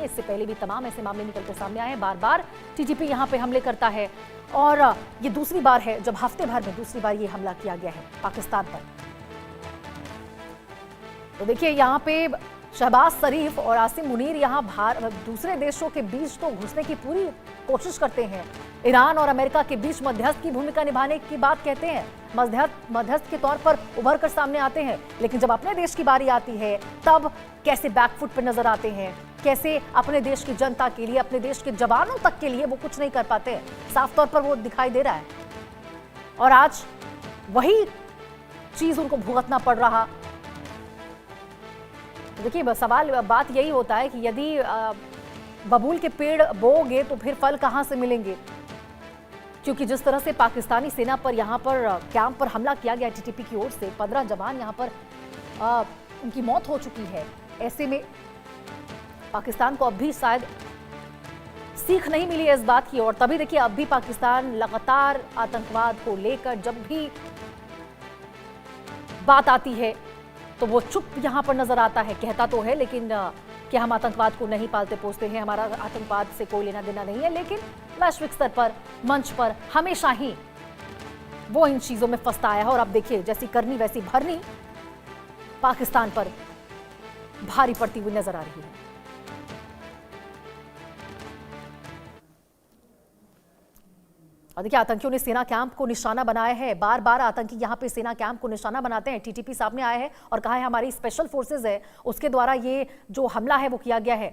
इससे पहले भी तमाम ऐसे मामले निकलकर सामने आए हैं। बार बार टीटीपी यहां पे हमले करता है और ये दूसरी बार है जब हफ्ते भर में दूसरी बार ये हमला किया गया है पाकिस्तान पर। तो देखिए यहां पे शहबाज शरीफ और आसिम मुनीर यहां दूसरे देशों के बीच तो घुसने की पूरी कोशिश करते हैं। ईरान और अमेरिका के बीच मध्यस्थ की भूमिका निभाने की बात कहते हैं, मध्यस्थ के तौर पर उभर कर सामने आते हैं, लेकिन जब अपने देश की बारी आती है तब कैसे बैकफुट पर नजर आते हैं, कैसे अपने देश की जनता के लिए, अपने देश के जवानों तक के लिए वो कुछ नहीं कर पाते हैं। साफ तौर पर वो दिखाई दे रहा है और आज वही चीज उनको भुगतना पड़ रहा। देखिए बात यही होता है कि यदि बबूल के पेड़ बोओगे तो फिर फल कहां से मिलेंगे, क्योंकि जिस तरह से पाकिस्तानी सेना पर यहां पर कैंप पर हमला किया गया टीटीपी की ओर से, 15 जवान यहां पर उनकी मौत हो चुकी है। ऐसे में पाकिस्तान को अब भी शायद सीख नहीं मिली है इस बात की। और तभी देखिए अब भी पाकिस्तान लगातार आतंकवाद को लेकर जब भी बात आती है तो वो चुप यहां पर नजर आता है। कहता तो है लेकिन कि हम आतंकवाद को नहीं पालते पोसते हैं, हमारा आतंकवाद से कोई लेना देना नहीं है, लेकिन वैश्विक स्तर पर मंच पर हमेशा ही वो इन चीजों में फंसता आया है। और अब देखिए जैसी करनी वैसी भरनी पाकिस्तान पर भारी पड़ती हुई नजर आ रही है। और देखिए आतंकियों ने सेना कैंप को निशाना बनाया है। बार बार आतंकी यहां पे सेना कैंप को निशाना बनाते हैं। टीटीपी सामने आया है और कहा है हमारी स्पेशल फोर्सेस है, उसके द्वारा ये जो हमला है वो किया गया है।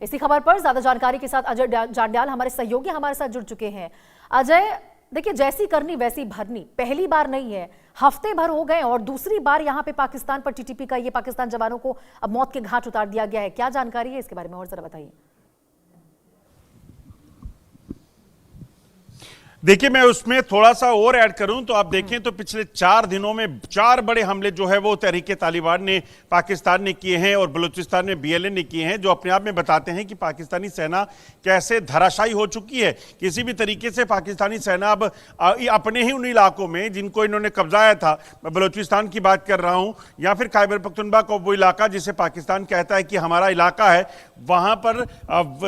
इसी खबर पर ज्यादा जानकारी के साथ अजय जांड्याल हमारे सहयोगी हमारे साथ जुड़ चुके हैं। अजय, देखिए जैसी करनी वैसी भरनी पहली बार नहीं है, हफ्ते भर हो गए और दूसरी बार यहां पे पाकिस्तान पर टीटीपी का ये पाकिस्तान जवानों को अब मौत के घाट उतार दिया गया है। क्या जानकारी है इसके बारे में और जरा बताइए। देखिए मैं उसमें थोड़ा सा और ऐड करूं तो आप देखें तो पिछले 4 दिनों में 4 बड़े हमले जो है वो तहरीके तालिबान ने पाकिस्तान ने किए हैं और बलूचिस्तान में बीएलए ने किए हैं, जो अपने आप में बताते हैं कि पाकिस्तानी सेना कैसे धराशायी हो चुकी है। किसी भी तरीके से पाकिस्तानी सेना अब अपने ही उन इलाकों में जिनको इन्होंने कब्जाया था, मैं बलूचिस्तान की बात कर रहा हूं या फिर खैबर पख्तूनख्वा का वो इलाका जिसे पाकिस्तान कहता है कि हमारा इलाका है, वहां पर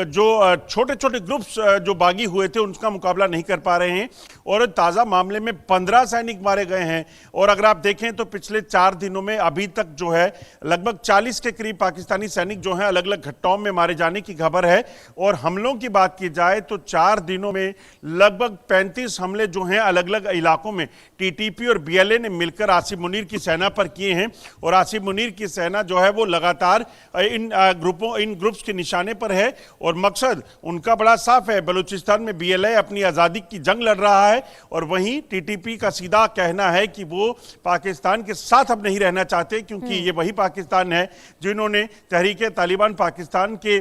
जो छोटे छोटे ग्रुप्स जो बागी हुए थे उनका मुकाबला नहीं कर पा रहे हैं। और ताजा मामले में 15 सैनिक मारे गए हैं। और अगर आप देखें तो पिछले 4 दिनों में अभी तक जो है लगभग 40 के करीब पाकिस्तानी सैनिक जो हैं अलग अलग घटनाओं में मारे जाने की खबर है। और हमलों की बात की जाए तो 4 दिनों में लगभग 35 हमले जो हैं अलग अलग इलाकों में टीटीपी और बीएलए ने मिलकर आसिम मुनीर की सेना पर किए हैं। और आसिम मुनीर की सेना जो है वो लगातार इन ग्रुप्स के निशाने पर है और मकसद उनका बड़ा साफ है। बलूचिस्तान में बीएलए अपनी आजादी की जंग लड़ रहा है और वहीं टीटीपी का सीधा कहना है कि वो पाकिस्तान के साथ अब नहीं रहना चाहते, क्योंकि ये वही पाकिस्तान है जिन्होंने तहरीके तालिबान पाकिस्तान के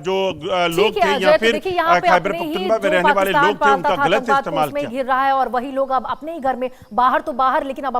जो लोग थे या फिर खैबर पख्तूनख्वा में रहने वाले लोग थे उनका गलत इस्तेमाल किया। घिर रहा है और वही लोग अब अपने ही घर में, बाहर तो बाहर, लेकिन अब